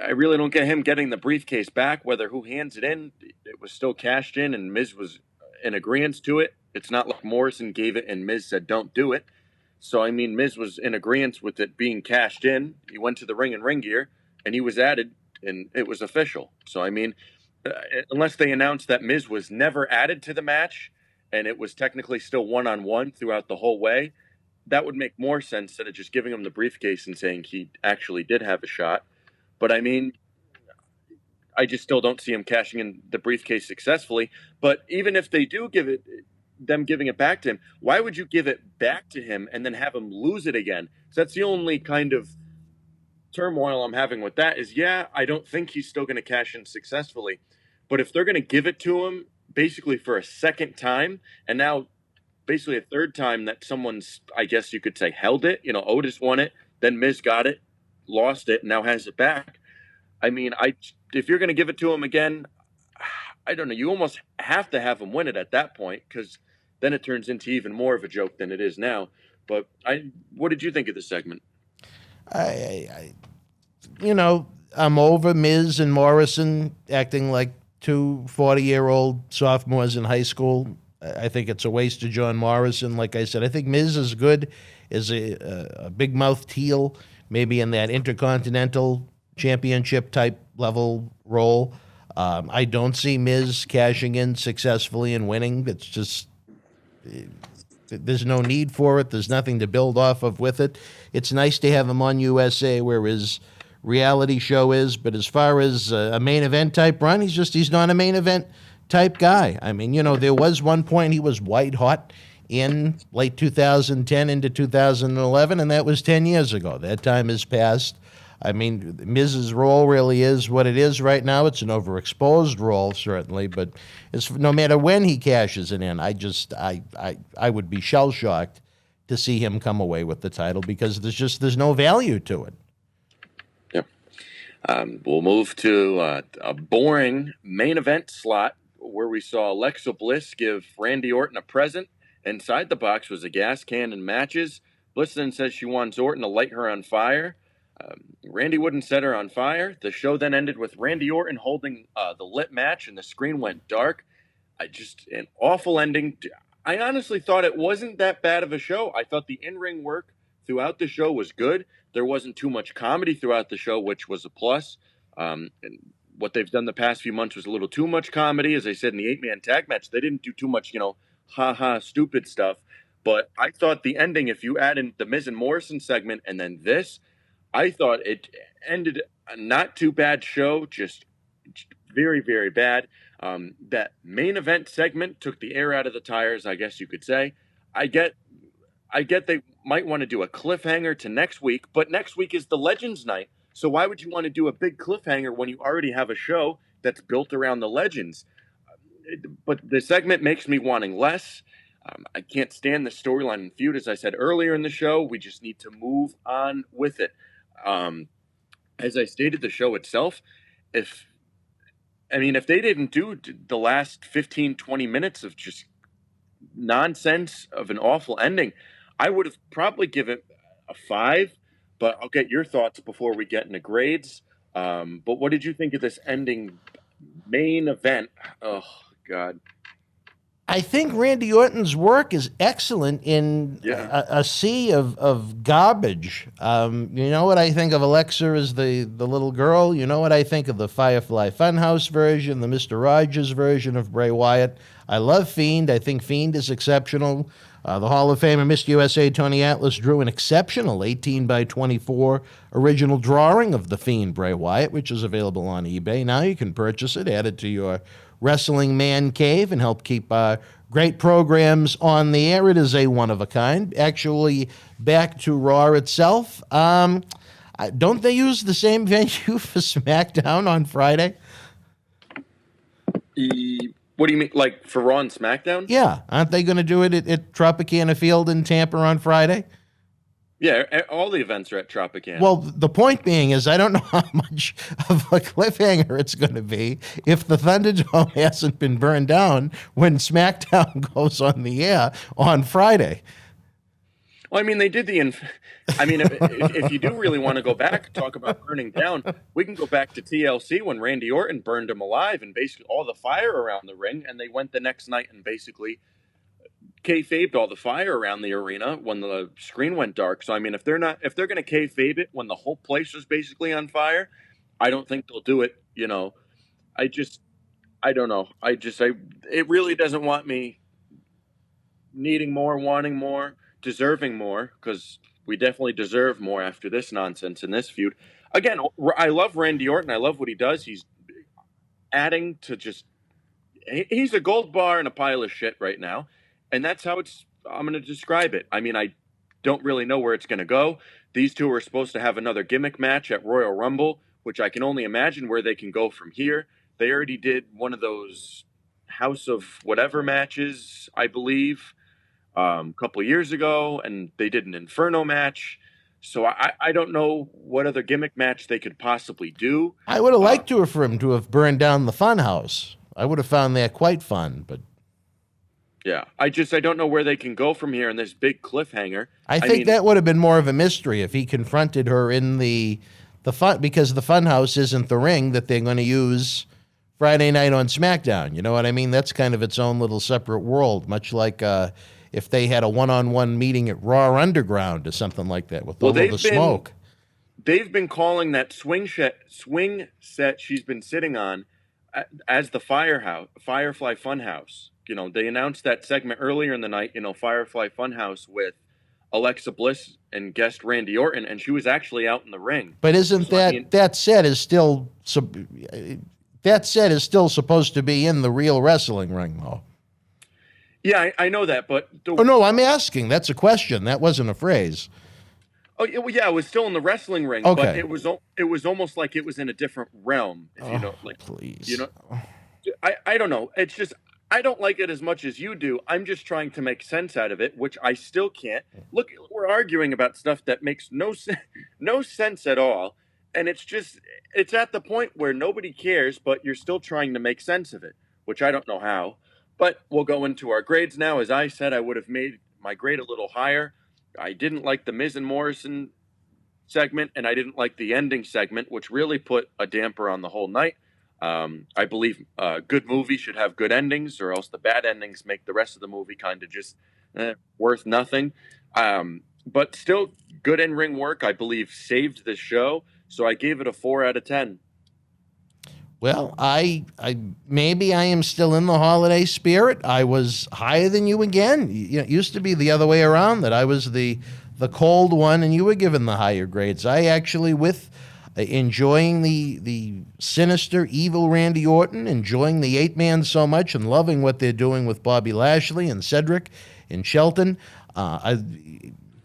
S4: I really don't get him getting the briefcase back. Whether who hands it in, it was still cashed in, and Miz was in agreement to it. It's not like Morrison gave it and Miz said don't do it. So, I mean, Miz was in agreement with it being cashed in. He went to the ring in ring gear, and he was added, and it was official. So, I mean, unless they announced that Miz was never added to the match, and it was technically still one-on-one throughout the whole way, that would make more sense instead of just giving him the briefcase and saying he actually did have a shot. But, I mean, I just still don't see him cashing in the briefcase successfully. But even if they do give it, them giving it back to him, why would you give it back to him and then have him lose it again? So that's the only kind of turmoil I'm having with that is, yeah, I don't think he's still going to cash in successfully. But if they're going to give it to him basically for a second time, and now basically a third time that someone's, I guess you could say, held it, you know, Otis won it, then Miz got it, lost it, now has it back. I mean, if you're going to give it to him again, I don't know, you almost have to have him win it at that point, because then it turns into even more of a joke than it is now. But what did you think of the segment?
S1: I'm over Miz and Morrison acting like two 40-year-old sophomores in high school. I think it's a waste of John Morrison. Like I said, I think Miz is good as a big-mouthed heel, maybe in that Intercontinental Championship type level role. I don't see Miz cashing in successfully and winning. It's just, there's no need for it. There's nothing to build off of with it. It's nice to have him on USA where his reality show is, but as far as a main event type run, he's not a main event type guy. I mean, there was one point he was white hot in late 2010 into 2011, and that was 10 years ago. That time has passed. I mean, Miz's role really is what it is right now. It's an overexposed role, certainly, but no matter when he cashes it in, I would be shell-shocked to see him come away with the title because there's no value to it.
S4: Yeah. We'll move to a boring main event slot where we saw Alexa Bliss give Randy Orton a present. Inside the box was a gas can and matches. Bliss then says she wants Orton to light her on fire. Randy wouldn't set her on fire. The show then ended with Randy Orton holding the lit match, and the screen went dark. An awful ending. I honestly thought it wasn't that bad of a show. I thought the in-ring work throughout the show was good. There wasn't too much comedy throughout the show, which was a plus. And what they've done the past few months was a little too much comedy. As I said in the 8-man tag match, they didn't do too much, ha-ha, stupid stuff. But I thought the ending, if you add in the Miz and Morrison segment and then this, I thought it ended a not too bad show, just very, very bad. That main event segment took the air out of the tires, I guess you could say. I get they might want to do a cliffhanger to next week, but next week is the Legends night. So why would you want to do a big cliffhanger when you already have a show that's built around the Legends? But the segment makes me wanting less. I can't stand the storyline and feud, as I said earlier in the show. We just need to move on with it. As I stated, the show itself, if they didn't do the last 15, 20 minutes of just nonsense of an awful ending, I would have probably given it a 5, but I'll get your thoughts before we get into grades. But what did you think of this ending main event? Oh, God.
S1: I think Randy Orton's work is excellent in a sea of garbage. You know what I think of Alexa as the little girl? You know what I think of the Firefly Fun House version, the Mr. Rogers version of Bray Wyatt? I love Fiend. I think Fiend is exceptional. The Hall of Famer Mr. USA Tony Atlas drew an exceptional 18x24 original drawing of the Fiend Bray Wyatt, which is available on eBay. Now you can purchase it, add it to your Wrestling Man Cave, and help keep great programs on the air. It is a one-of-a-kind. Actually, back to Raw itself. Don't they use the same venue for SmackDown on Friday?
S4: What do you mean, like for Raw and SmackDown?
S1: Yeah. Aren't they going to do it at Tropicana Field in Tampa on Friday?
S4: Yeah, all the events are at Tropicana.
S1: Well, the point being is I don't know how much of a cliffhanger it's going to be if the Thunderdome hasn't been burned down when SmackDown goes on the air on Friday.
S4: Well, I mean, they did if you do really want to go back, talk about burning down, we can go back to TLC when Randy Orton burned him alive and basically all the fire around the ring, and they went the next night and basically kayfabed all the fire around the arena when the screen went dark. So I mean, if they're going to kayfabe it when the whole place was basically on fire, I don't think they'll do it. I don't know. It really doesn't want me needing more, wanting more, deserving more, because we definitely deserve more after this nonsense in this feud. Again, I love Randy Orton. I love what he does. He's adding to he's a gold bar and a pile of shit right now. And that's how I'm going to describe it. I mean, I don't really know where it's going to go. These two are supposed to have another gimmick match at Royal Rumble, which I can only imagine where they can go from here. They already did one of those House of Whatever matches, I believe, a couple of years ago, and they did an Inferno match. So I don't know what other gimmick match they could possibly do.
S1: I would have liked for him to have burned down the Fun House. I would have found that quite fun, but...
S4: Yeah, I don't know where they can go from here in this big cliffhanger.
S1: I think that would have been more of a mystery if he confronted her in the fun, because the Funhouse isn't the ring that they're going to use Friday night on SmackDown. You know what I mean? That's kind of its own little separate world, much like if they had a one-on-one meeting at Raw Underground or something like that with all of the smoke.
S4: They've been calling that swing set she's been sitting on as the Firefly Fun House. They announced that segment earlier in the night, Firefly Fun House with Alexa Bliss and guest Randy Orton, and she was actually out in the ring.
S1: But isn't that set is still supposed to be in the real wrestling ring, though?
S4: Yeah, I know that, but...
S1: Oh, no, I'm asking. That's a question. That wasn't a phrase.
S4: Oh, yeah, it was still in the wrestling ring,
S1: okay.
S4: But it was almost like it was in a different realm,
S1: please.
S4: I don't know. It's just... I don't like it as much as you do. I'm just trying to make sense out of it, which I still can't. Look, we're arguing about stuff that makes no sense at all. And it's at the point where nobody cares, but you're still trying to make sense of it, which I don't know how. But we'll go into our grades now. As I said, I would have made my grade a little higher. I didn't like the Miz and Morrison segment, and I didn't like the ending segment, which really put a damper on the whole night. I believe a good movie should have good endings, or else the bad endings make the rest of the movie kind of just worth nothing. But still, good in-ring work, I believe, saved the show. So I gave it a 4 out of 10.
S1: Well, I maybe I am still in the holiday spirit. I was higher than you again. It used to be the other way around, that I was the cold one and you were given the higher grades. I actually, with enjoying the sinister, evil Randy Orton, enjoying the 8-man so much and loving what they're doing with Bobby Lashley and Cedric and Shelton, I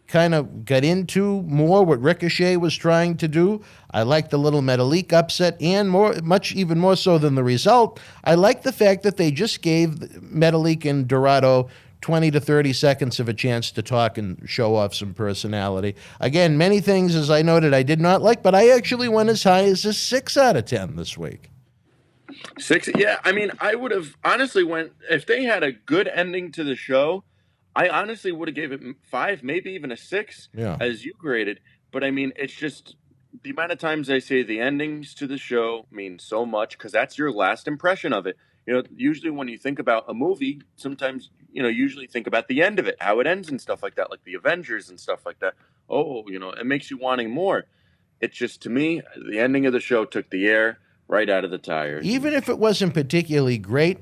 S1: kind of got into more what Ricochet was trying to do. I liked the little Metalik upset, and even more so than the result, I liked the fact that they just gave Metalik and Dorado 20 to 30 seconds of a chance to talk and show off some personality. Again, many things, as I noted, I did not like, but I actually went as high as a 6 out of 10 this week.
S4: 6? Yeah, I mean, I would have honestly went, if they had a good ending to the show, I honestly would have gave it 5, maybe even a 6, as you graded. But I mean, it's just the amount of times I say the endings to the show mean so much, because that's your last impression of it. Usually when you think about a movie, sometimes, usually think about the end of it, how it ends and stuff like that, like the Avengers and stuff like that. Oh, it makes you wanting more. It's just, to me, the ending of the show took the air right out of the tires.
S1: Even if it wasn't particularly great,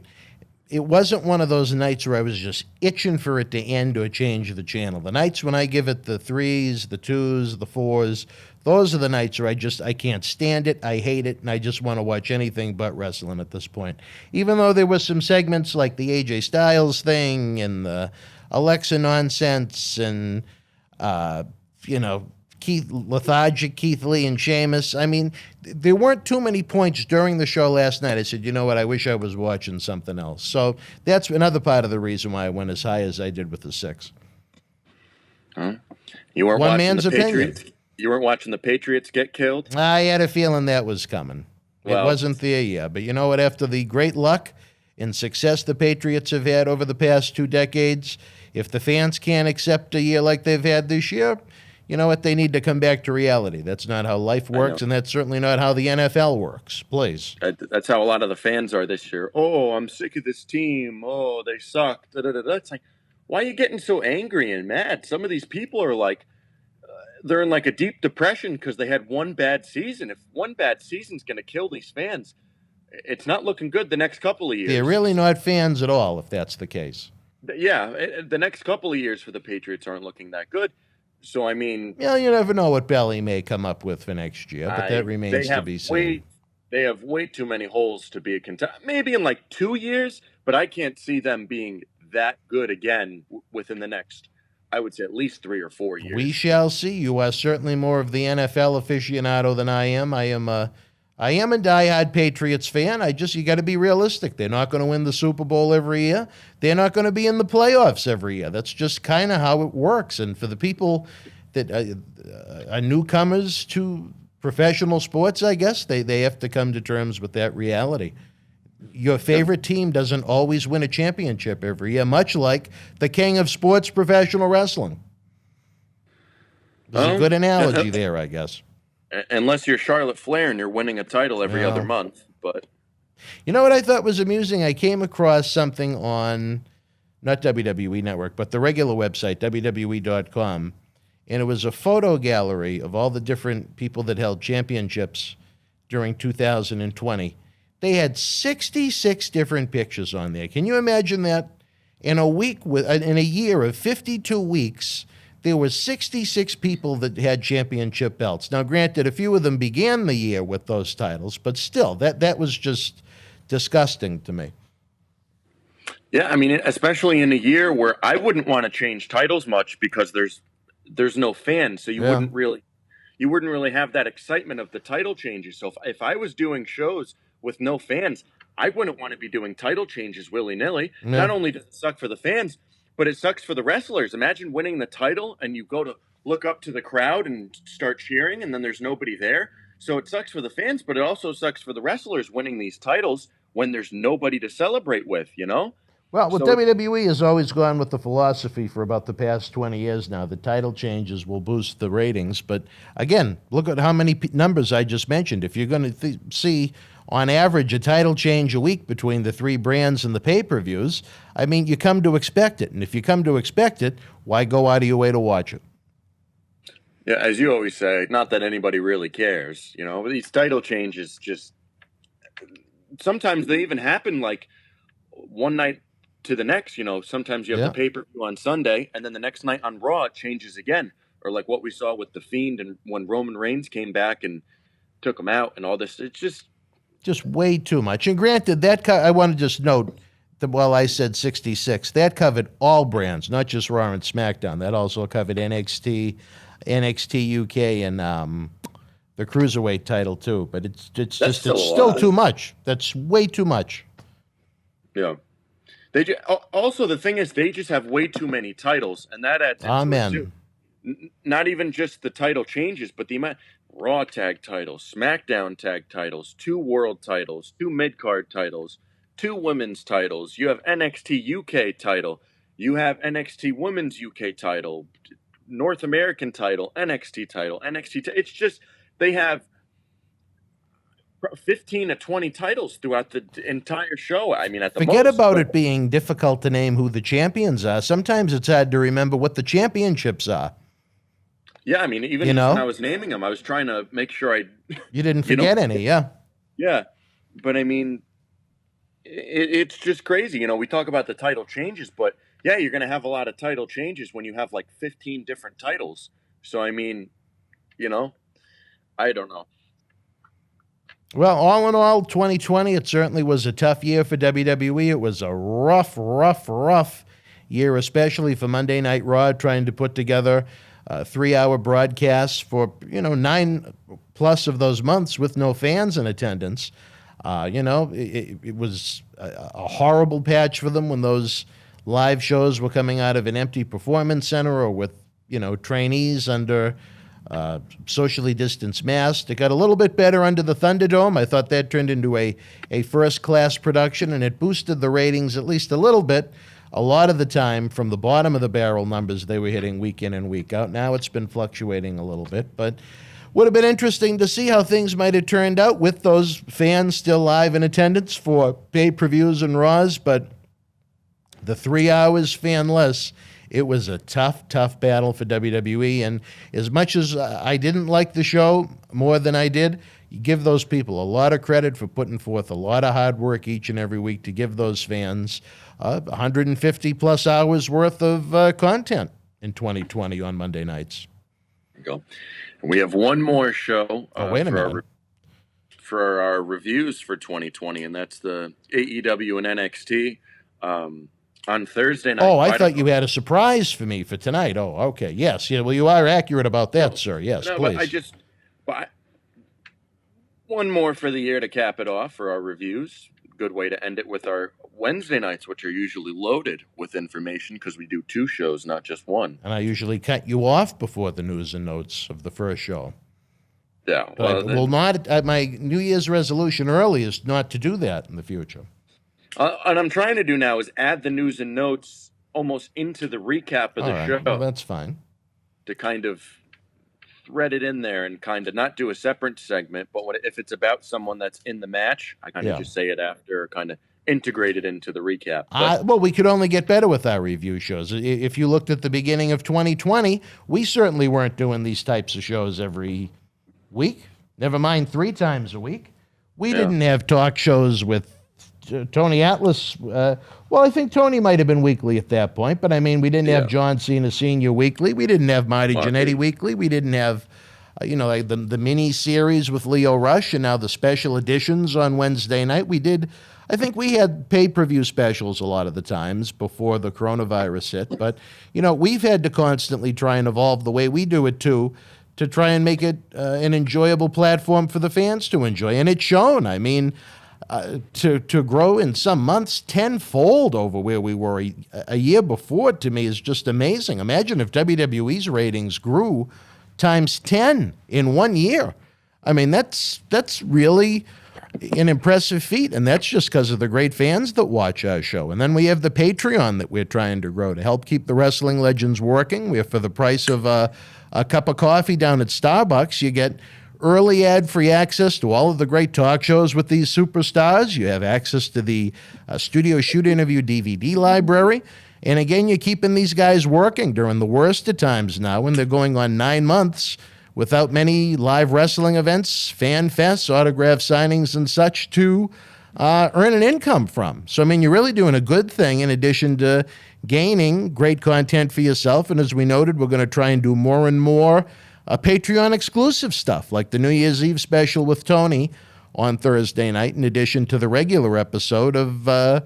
S1: it wasn't one of those nights where I was just itching for it to end or change the channel. The nights when I give it the 3s, the 2s, the 4s, those are the nights where I can't stand it, I hate it, and I just want to watch anything but wrestling at this point. Even though there was some segments like the AJ Styles thing and the Alexa nonsense and, lethargic Keith Lee and Sheamus. I mean, there weren't too many points during the show last night. I said, you know what, I wish I was watching something else. So that's another part of the reason why I went as high as I did with the 6.
S4: Huh? You weren't
S1: One
S4: watching
S1: man's
S4: the
S1: opinion.
S4: Patriots. You weren't watching the Patriots get killed?
S1: I had a feeling that was coming.
S4: Well,
S1: it wasn't there yet. But you know what? After the great luck and success the Patriots have had over the past 2 decades, if the fans can't accept a year like they've had this year, you know what? They need to come back to reality. That's not how life works, and that's certainly not how the NFL works. Please.
S4: That's how a lot of the fans are this year. Oh, I'm sick of this team. Oh, they suck. It's like, why are you getting so angry and mad? Some of these people are like, they're in like a deep depression because they had one bad season. If one bad season's going to kill these fans, it's not looking good the next couple of years.
S1: They're really not fans at all, if that's the case.
S4: Yeah, the next couple of years for the Patriots aren't looking that good. So, I mean...
S1: Yeah, you never know what Belly may come up with for next year, but that remains to be seen.
S4: They have way too many holes to be a contender. Maybe in like 2 years, but I can't see them being that good again within the next, I would say, at least 3 or 4 years.
S1: We shall see. You are certainly more of the NFL aficionado than I am. I am a diehard Patriots fan. You got to be realistic. They're not going to win the Super Bowl every year. They're not going to be in the playoffs every year. That's just kind of how it works. And for the people that are newcomers to professional sports, I guess, they have to come to terms with that reality. Your favorite team doesn't always win a championship every year, much like the king of sports, professional wrestling. There's a good analogy there, I guess.
S4: Unless you're Charlotte Flair and you're winning a title every other month. But
S1: you know what I thought was amusing? I came across something on, not WWE Network, but the regular website, WWE.com, and it was a photo gallery of all the different people that held championships during 2020. They had 66 different pictures on there. Can you imagine that? In a year of 52 weeks, there were 66 people that had championship belts. Now, granted, a few of them began the year with those titles, but still, that was just disgusting to me.
S4: Yeah, I mean, especially in a year where I wouldn't want to change titles much because there's no fans, so you wouldn't really have that excitement of the title changes. So if I was doing shows with no fans, I wouldn't want to be doing title changes willy-nilly. Yeah. Not only does it suck for the fans, but it sucks for the wrestlers. Imagine winning the title and you go to look up to the crowd and start cheering and then there's nobody there. So it sucks for the fans, but it also sucks for the wrestlers winning these titles when there's nobody to celebrate with, you know?
S1: Well, with
S4: So-
S1: WWE has always gone with the philosophy for about the past 20 years now. The title changes will boost the ratings. But again, look at how many numbers I just mentioned. If you're going to see, on average, a title change a week between the three brands and the pay-per-views, I mean, you come to expect it. And if you come to expect it, why go out of your way to watch it?
S4: Yeah, as you always say, not that anybody really cares. You know, these title changes just sometimes they even happen like one night to the next. You know, sometimes you have the pay-per-view on Sunday, and then the next night on Raw it changes again, or like what we saw with the Fiend and when Roman Reigns came back and took him out and all this. It's just
S1: way too much. And granted, that I want to just note that while I said 66, that covered all brands, not just Raw and SmackDown. That also covered NXT UK, and the Cruiserweight title too. But it's still too much. That's way too much.
S4: Yeah. Also, the thing is, they just have way too many titles, and that adds into
S1: Amen.
S4: it too. Not even just the title changes, but the amount Raw tag titles, SmackDown tag titles, 2 world titles, 2 mid-card titles, 2 women's titles. You have NXT UK title. You have NXT Women's UK title, North American title, NXT title, it's just they have 15 to 20 titles throughout the entire show. I mean, at the
S1: Forget
S4: most,
S1: about it being difficult to name who the champions are. Sometimes it's hard to remember what the championships are.
S4: Yeah, I mean, even when I was naming them, I was trying to make sure
S1: You didn't forget any, yeah.
S4: Yeah, but I mean, it's just crazy. You know, we talk about the title changes, but yeah, you're going to have a lot of title changes when you have like 15 different titles. So, I mean, you know, I don't know.
S1: Well, all in all, 2020, it certainly was a tough year for WWE. It was a rough year, especially for Monday Night Raw, trying to put together 3-hour broadcasts for, 9+ of those months with no fans in attendance. It was a horrible patch for them when those live shows were coming out of an empty performance center or with, trainees under socially distanced masks. It got a little bit better under the Thunderdome. I thought that turned into a first-class production, and it boosted the ratings at least a little bit. A lot of the time, from the bottom of the barrel numbers they were hitting week in and week out. Now it's been fluctuating a little bit, but would have been interesting to see how things might have turned out with those fans still live in attendance for pay-per-views and Raws, but the 3 hours fanless, it was a tough battle for WWE. And as much as I didn't like the show more than I did, you give those people a lot of credit for putting forth a lot of hard work each and every week to give those fans 150+ hours worth of content in 2020 on Monday nights.
S4: There you go. And we have one more show
S1: wait a minute.
S4: For our reviews for 2020, and that's the AEW and NXT. On Thursday night.
S1: Oh, I thought you had a surprise for me for tonight. Oh, okay. Yes. Yeah. Well, you are accurate about that, sir. Yes,
S4: no,
S1: please.
S4: But one more for the year to cap it off for our reviews. Good way to end it with our Wednesday nights, which are usually loaded with information because we do 2 shows, not just one.
S1: And I usually cut you off before the news and notes of the first show.
S4: Yeah.
S1: But I will not, my New Year's resolution early is not to do that in the future.
S4: And I'm trying to do now is add the news and notes almost into the recap of the show.
S1: Well, that's fine.
S4: To kind of thread it in there and kind of not do a separate segment, but if it's about someone that's in the match, I kind of just say it after, kind of integrate it into the recap.
S1: Well, we could only get better with our review shows. If you looked at the beginning of 2020, we certainly weren't doing these types of shows every week, never mind 3 times a week. We didn't have talk shows with Tony Atlas. Well, I think Tony might have been weekly at that point, but I mean, we didn't have John Cena Sr. weekly. We didn't have Marty Jannetty weekly. We didn't have, like the mini series with Leo Rush and now the special editions on Wednesday night. I think we had pay-per-view specials a lot of the times before the coronavirus hit, but, we've had to constantly try and evolve the way we do it too, to try and make it an enjoyable platform for the fans to enjoy. And it's shown. I mean, to grow in some months tenfold over where we were a year before, to me, is just amazing. Imagine if WWE's ratings grew times 10 in 1 year. I mean, that's really an impressive feat, and that's just because of the great fans that watch our show. And then we have the Patreon that we're trying to grow to help keep the wrestling legends working. We have, for the price of a cup of coffee down at Starbucks, you get early ad-free access to all of the great talk shows with these superstars. You have access to the Studio Shoot Interview DVD library. And again, you're keeping these guys working during the worst of times now when they're going on 9 months without many live wrestling events, fan fests, autograph signings, and such to earn an income from. So, I mean, you're really doing a good thing in addition to gaining great content for yourself. And as we noted, we're going to try and do more and more Patreon exclusive stuff, like the New Year's Eve special with Tony on Thursday night, in addition to the regular episode of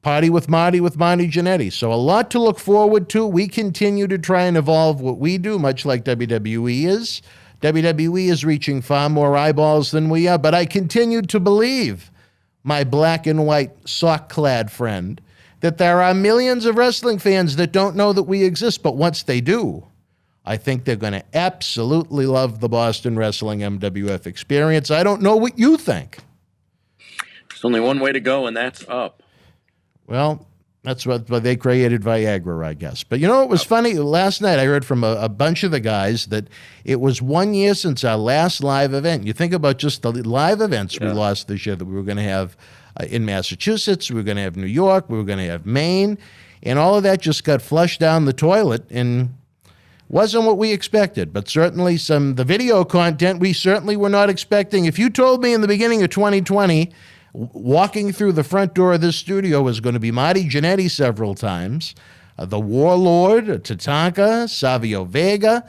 S1: Party with Marty Jannetty. So a lot to look forward to. We continue to try and evolve what we do, much like WWE is. WWE is reaching far more eyeballs than we are, but I continue to believe, my black and white sock-clad friend, that there are millions of wrestling fans that don't know that we exist, but once they do, I think they're going to absolutely love the Boston Wrestling MWF experience. I don't know what you think.
S4: There's only one way to go, and that's up.
S1: Well, that's what they created Viagra, I guess. But you know what was funny? Last night I heard from a bunch of the guys that it was 1 year since our last live event. You think about just the live events we lost this year that we were going to have in Massachusetts, we were going to have New York, we were going to have Maine, and all of that just got flushed down the toilet and wasn't what we expected. But certainly the video content we certainly were not expecting. If you told me in the beginning of 2020, walking through the front door of this studio was going to be Marty Jannetty several times, the Warlord, Tatanka, Savio Vega,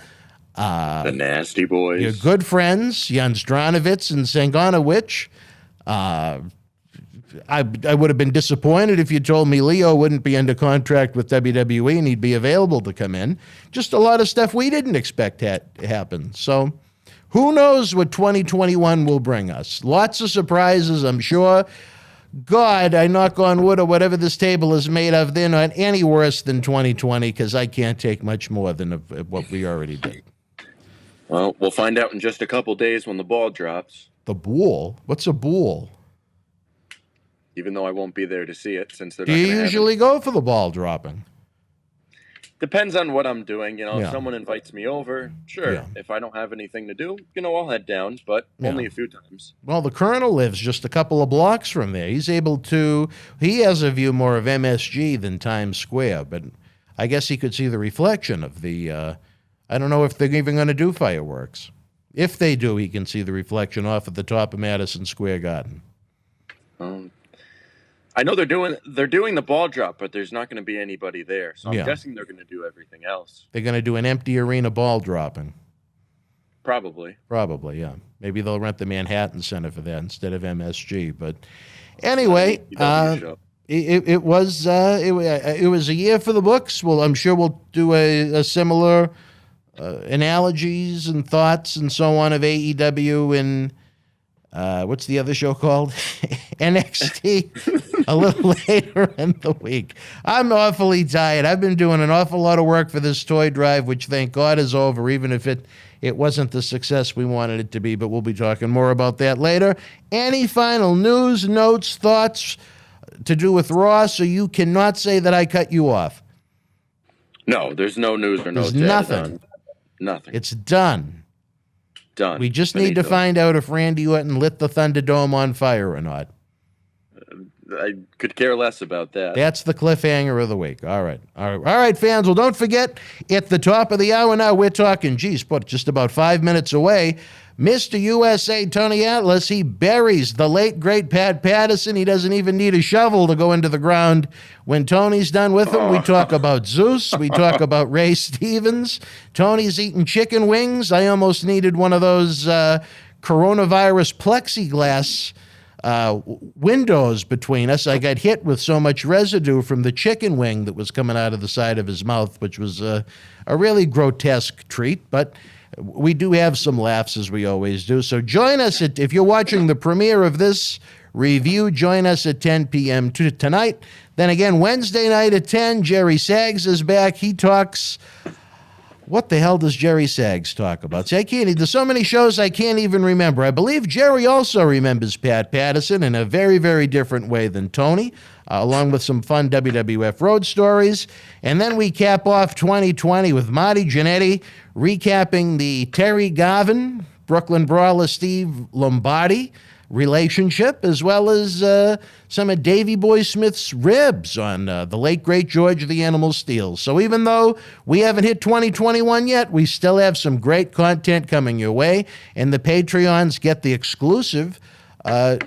S4: the Nasty Boys,
S1: your good friends, Jan Stranovic and Sanganowicz. I would have been disappointed if you told me Leo wouldn't be under contract with WWE and he'd be available to come in. Just a lot of stuff we didn't expect to happen. So who knows what 2021 will bring us? Lots of surprises, I'm sure. God, I knock on wood or whatever this table is made of, they're not any worse than 2020 because I can't take much more than what we already did.
S4: Well, we'll find out in just a couple days when the ball drops.
S1: The bool? What's a bool?
S4: Even though I won't be there to see it, since they're
S1: Do
S4: not
S1: you
S4: going to
S1: usually go for the ball dropping?
S4: Depends on what I'm doing. You know,
S1: Yeah.
S4: if someone invites me over, sure.
S1: Yeah.
S4: If I don't have anything to do, I'll head down, but only a few times.
S1: Well, the Colonel lives just a couple of blocks from there. He has a view more of MSG than Times Square, but I guess he could see the reflection of the, I don't know if they're even going to do fireworks. If they do, he can see the reflection off at the top of Madison Square Garden.
S4: I know they're doing the ball drop, but there's not going to be anybody there. So I'm guessing they're going to do everything else.
S1: They're going to do an empty arena ball dropping.
S4: Probably, yeah.
S1: Maybe they'll rent the Manhattan Center for that instead of MSG. But anyway, it was a year for the books. Well, I'm sure we'll do a similar analogies and thoughts and so on of AEW and what's the other show called? NXT a little later in the week. I'm awfully tired. I've been doing an awful lot of work for this toy drive, which thank God is over, even if it wasn't the success we wanted it to be, but we'll be talking more about that later. Any final news, notes, thoughts to do with Raw, so you cannot say that I cut you off?
S4: No, there's no news or notes.
S1: There's nothing.
S4: Nothing.
S1: It's done.
S4: Done.
S1: We just need to find out if Randy Orton lit the Thunderdome on fire or not.
S4: I could care less about that.
S1: That's the cliffhanger of the week. All right, fans. Well, don't forget, at the top of the hour now, we're talking, just about 5 minutes away. Mr. USA Tony Atlas, he buries the late, great Pat Patterson. He doesn't even need a shovel to go into the ground. When Tony's done with him, we talk about Zeus. We talk about Ray Stevens. Tony's eating chicken wings. I almost needed one of those coronavirus plexiglass windows between us. I got hit with so much residue from the chicken wing that was coming out of the side of his mouth, which was a really grotesque treat, but we do have some laughs as we always do. So join us if you're watching the premiere of this review, join us at 10 p.m. tonight. Then again, Wednesday night at 10, Jerry Saggs is back. He talks What the hell does Jerry Sags talk about? See, there's so many shows I can't even remember. I believe Jerry also remembers Pat Patterson in a very, very different way than Tony, along with some fun WWF road stories. And then we cap off 2020 with Marty Jannetty recapping the Terry Garvin, Brooklyn Brawler Steve Lombardi relationship, as well as some of Davey Boy Smith's ribs on the late, great George the Animal Steele. So even though we haven't hit 2021 yet, we still have some great content coming your way, and the Patreons get the exclusive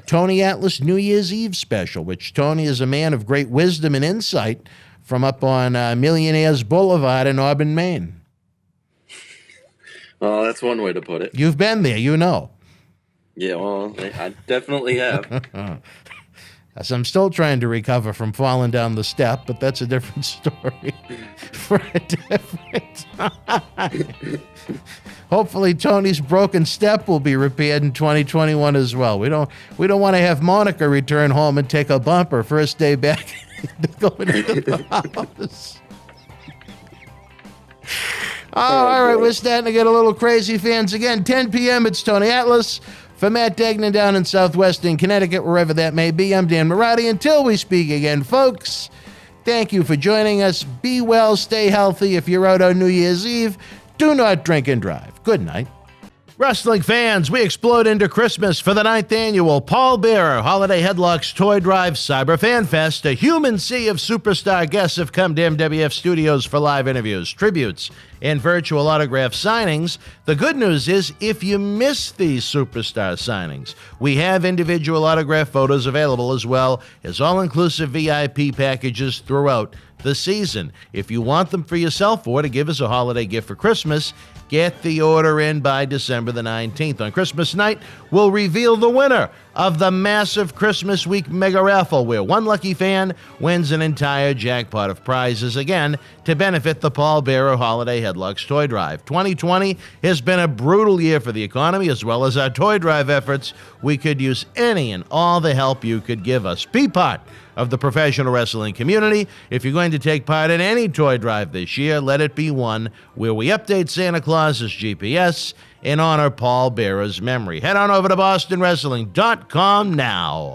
S1: Tony Atlas New Year's Eve special, which Tony is a man of great wisdom and insight from up on Millionaires Boulevard in Auburn, Maine.
S4: Well, that's one way to put it.
S1: You've been there, you know.
S4: Yeah, well, I definitely have.
S1: So I'm still trying to recover from falling down the step, but that's a different story for a different time. Hopefully Tony's broken step will be repaired in 2021 as well. We don't want to have Monica return home and take a bump her first day back going into the house. All right, we're starting to get a little crazy, fans. Again, 10 p.m., it's Tony Atlas. For Matt Degnan down in southwestern Connecticut, wherever that may be, I'm Dan Mirade. Until we speak again, folks, thank you for joining us. Be well, stay healthy. If you're out on New Year's Eve, do not drink and drive. Good night. Wrestling fans, we explode into Christmas for the 9th annual Paul Bearer Holiday Headlocks Toy Drive Cyber Fan Fest. A human sea of superstar guests have come to MWF Studios for live interviews, tributes, and virtual autograph signings. The good news is, if you miss these superstar signings, we have individual autograph photos available, as well as all-inclusive VIP packages throughout the season. If you want them for yourself or to give as a holiday gift for Christmas, get the order in by December the 19th. On Christmas night, we'll reveal the winner of the massive Christmas Week Mega Raffle, where one lucky fan wins an entire jackpot of prizes, again, to benefit the Paul Bearer Holiday Headlocks Toy Drive. 2020 has been a brutal year for the economy, as well as our toy drive efforts. We could use any and all the help you could give us. Be part of the professional wrestling community. If you're going to take part in any toy drive this year, let it be one where we update Santa Claus's GPS and honor Paul Bearer's memory. Head on over to BostonWrestling.com now.